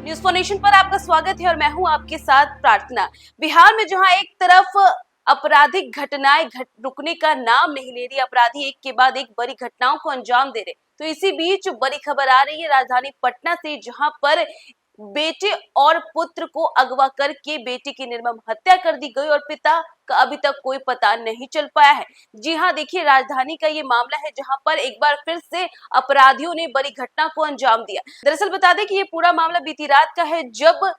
News for nation पर आपका स्वागत है और मैं हूं आपके साथ प्रार्थना। बिहार में जहां एक तरफ आपराधिक घटनाएं रुकने का नाम नहीं ले रही, अपराधी एक के बाद एक बड़ी घटनाओं को अंजाम दे रहे, तो इसी बीच बड़ी खबर आ रही है राजधानी पटना से, जहां पर बेटे और पुत्र को अगवा करके बेटे की निर्मम हत्या कर दी गई और पिता का अभी तक कोई पता नहीं चल पाया है। जी हां, देखिए राजधानी का ये मामला है जहां पर एक बार फिर से अपराधियों ने बड़ी घटना को अंजाम दिया। दरअसल बता दें कि ये पूरा मामला बीती रात का है, जब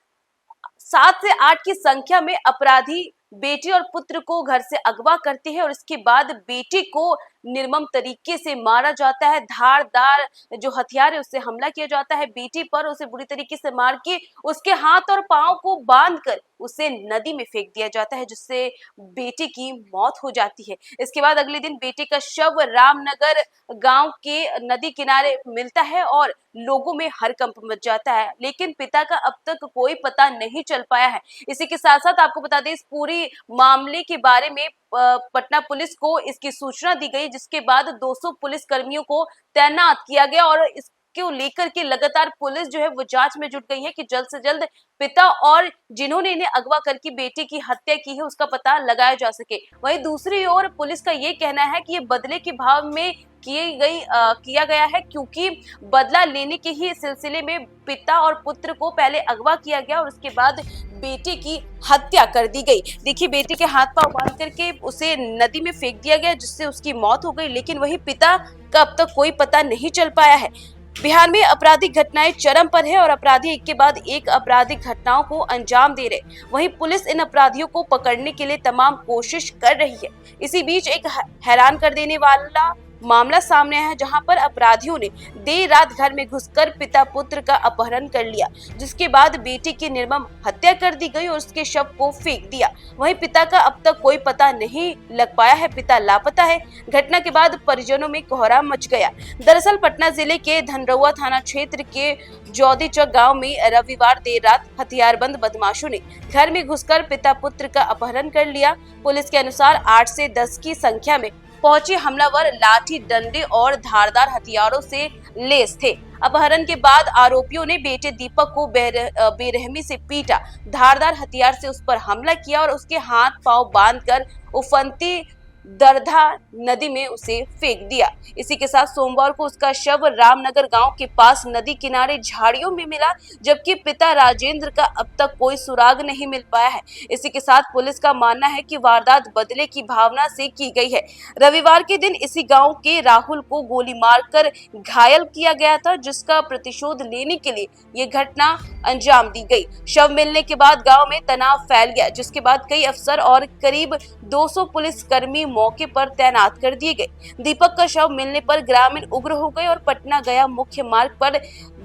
7 से 8 की संख्या में अपराधी बेटे और पुत्र को घर से अगवा करते हैं और इसके बाद बेटे को निर्मम तरीके से मारा जाता है। धारदार जो हथियार है उससे हमला किया जाता है बेटे पर, उसे बुरी तरीके से मार के उसके हाथ और पांव को बांधकर उसे नदी में फेंक दिया जाता है, जिससे बेटे की मौत हो जाती है। इसके बाद अगले दिन बेटे का शव रामनगर गांव के नदी किनारे मिलता है और लोगों में हरकंप मच जाता है, लेकिन पिता का अब तक कोई पता नहीं चल पाया है। इसी के साथ साथ आपको बता दें, इस पूरी मामले के बारे में पटना पुलिस को इसकी सूचना दी गई, जिसके बाद 200 पुलिस कर्मियों को तैनात किया गया और इसको लेकर के लगातार पुलिस जो है वो जांच में जुट गई है कि जल्द से जल्द पिता और जिन्होंने इन्हें अगवा करके बेटे की हत्या की है उसका पता लगाया जा सके। वहीं दूसरी ओर पुलिस का ये कहना है कि ये बदले के भाव में किया गया है, क्योंकि बदला लेने के ही सिलसिले में पिता और पुत्र को पहले अगवा किया गया और उसके बाद बेटे की हत्या कर दी गई। देखिए, बेटे के हाथ पांव बांध करके उसे नदी में फेंक दिया गया, जिससे उसकी मौत हो गई, लेकिन वही पिता का अब तक कोई पता नहीं चल पाया है। बिहार में आपराधिक घटनाएं चरम पर है और अपराधी एक के बाद एक आपराधिक घटनाओं को अंजाम दे रहे। वहीं पुलिस इन अपराधियों को पकड़ने के लिए तमाम कोशिश कर रही है। इसी बीच एक हैरान कर देने वाला मामला सामने आया है, जहां पर अपराधियों ने देर रात घर में घुसकर पिता पुत्र का अपहरण कर लिया, जिसके बाद बेटे की निर्मम हत्या कर दी गई और उसके शव को फेंक दिया। वहीं पिता का अब तक कोई पता नहीं लग पाया है, पिता लापता है। घटना के बाद परिजनों में कोहराम मच गया। दरअसल पटना जिले के धनरौआ थाना क्षेत्र के जौदी चौक गाँव में रविवार देर रात हथियारबंद बदमाशों ने घर में घुसकर पिता पुत्र का अपहरण कर लिया। पुलिस के अनुसार 8 से 10 की संख्या में पहुंचे हमलावर लाठी डंडे और धारदार हथियारों से लैस थे। अपहरण के बाद आरोपियों ने बेटे दीपक को बेरहमी से पीटा, धारदार हथियार से उस पर हमला किया और उसके हाथ पांव बांधकर उफनती दरधा नदी में उसे फेंक दिया। इसी के साथ सोमवार को उसका शव रामनगर गांव के पास नदी किनारे झाड़ियों में मिला, जबकि पिता राजेंद्र का अब तक कोई सुराग नहीं मिल पाया है। इसी के साथ पुलिस का मानना है कि वारदात बदले की भावना से की गई है। रविवार के दिन इसी गांव के राहुल को गोली मारकर घायल किया गया था, जिसका प्रतिशोध लेने के लिए ये घटना अंजाम दी गई। शव मिलने के बाद गांव में तनाव फैल गया, जिसके बाद कई अफसर और करीब 200 पुलिस कर्मी मौके पर तैनात कर दिए गए। दीपक का शव मिलने पर ग्रामीण उग्र हो गए और पटना गया मुख्य मार्ग पर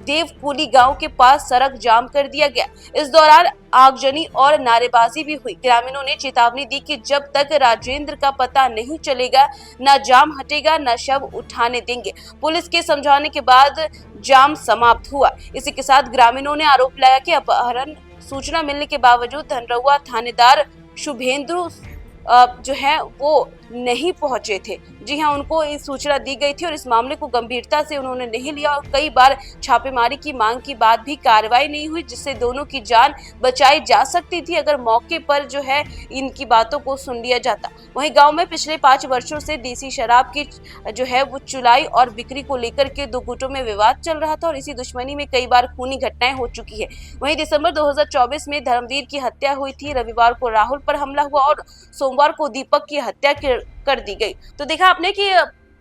देवकुली गांव के पास सड़क जाम कर दिया गया। इस दौरान आगजनी और नारेबाजी भी हुई। ग्रामीणों ने चेतावनी दी कि जब तक राजेंद्र का पता नहीं चलेगा, न जाम हटेगा न शव उठाने देंगे। पुलिस के समझाने के बाद जाम समाप्त हुआ। इसी के साथ ग्रामीणों ने आरोप लगाया कि अपहरण सूचना मिलने के बावजूद धनरौआ थानेदार शुभेंदु जो है वो नहीं पहुंचे थे। जी हां, उनको इस सूचना दी गई थी और इस मामले को गंभीरता से उन्होंने नहीं लिया और कई बार छापेमारी की मांग की बाद भी कार्रवाई नहीं हुई, जिससे दोनों की जान बचाई जा सकती थी अगर मौके पर जो है इनकी बातों को सुन लिया जाता। वहीं गांव में पिछले 5 वर्षों से देसी शराब की जो है वो चुलाई और बिक्री को लेकर के दो गुटों में विवाद चल रहा था और इसी दुश्मनी में कई बार खूनी घटनाएं हो चुकी है। वहीं दिसंबर 2024 में धर्मवीर की हत्या हुई थी। रविवार को राहुल पर हमला हुआ और सोमवार को दीपक की हत्या कर दी गई। तो देखा आपने कि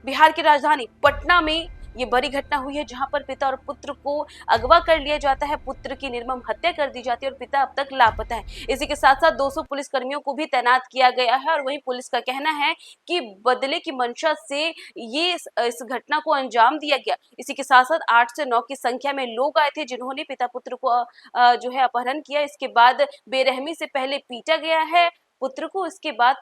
बिहार की राजधानी पटना में ये बड़ी घटना हुई है, जहां पर पिता और पुत्र को अगवा कर लिया जाता है, पुत्र की निर्मम हत्या कर दी जाती है और पिता अब तक लापता है। इसी के साथ साथ 200 पुलिस कर्मियों को भी तैनात किया गया है और वहीं पुलिस का कहना है कि बदले की मंशा से ये इस घटना को अंजाम दिया गया। इसी के साथ साथ 8 से 9 की संख्या में लोग आए थे, जिन्होंने पिता पुत्र को जो है अपहरण किया। इसके बाद बेरहमी से पहले पीटा गया है पुत्र को, इसके बाद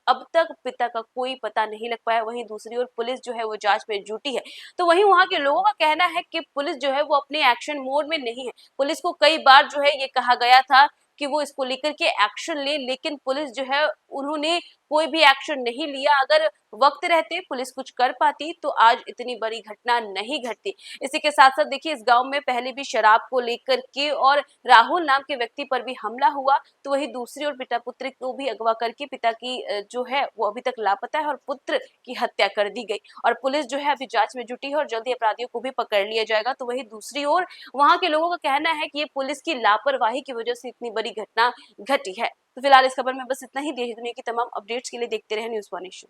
अब तक पिता का कोई पता नहीं लग पाया। वहीं दूसरी ओर पुलिस जो है वो जांच में जुटी है। तो वहीं वहां के लोगों का कहना है कि पुलिस जो है वो अपने एक्शन मोड में नहीं है। पुलिस को कई बार जो है ये कहा गया था कि वो इसको लेकर के एक्शन ले, लेकिन पुलिस जो है उन्होंने कोई भी एक्शन नहीं लिया। अगर वक्त रहते पुलिस कुछ कर पाती तो आज इतनी बड़ी घटना नहीं घटती। इसी के साथ साथ देखिए, इस गांव में पहले भी शराब को लेकर के और राहुल नाम के व्यक्ति पर भी हमला हुआ, तो वही दूसरी ओर पिता पुत्र को भी अगवा करके पिता की जो है वो अभी तक लापता है और पुत्र की हत्या कर दी गई। और पुलिस जो है अभी जांच में जुटी है और जल्दी अपराधियों को भी पकड़ लिया जाएगा। तो वही दूसरी ओर वहां के लोगों का कहना है कि ये पुलिस की लापरवाही की वजह से इतनी बड़ी घटना घटी है। तो फिलहाल इस खबर में बस इतना ही। देश दुनिया की तमाम अपडेट्स के लिए देखते रहे न्यूज़ वन इशू।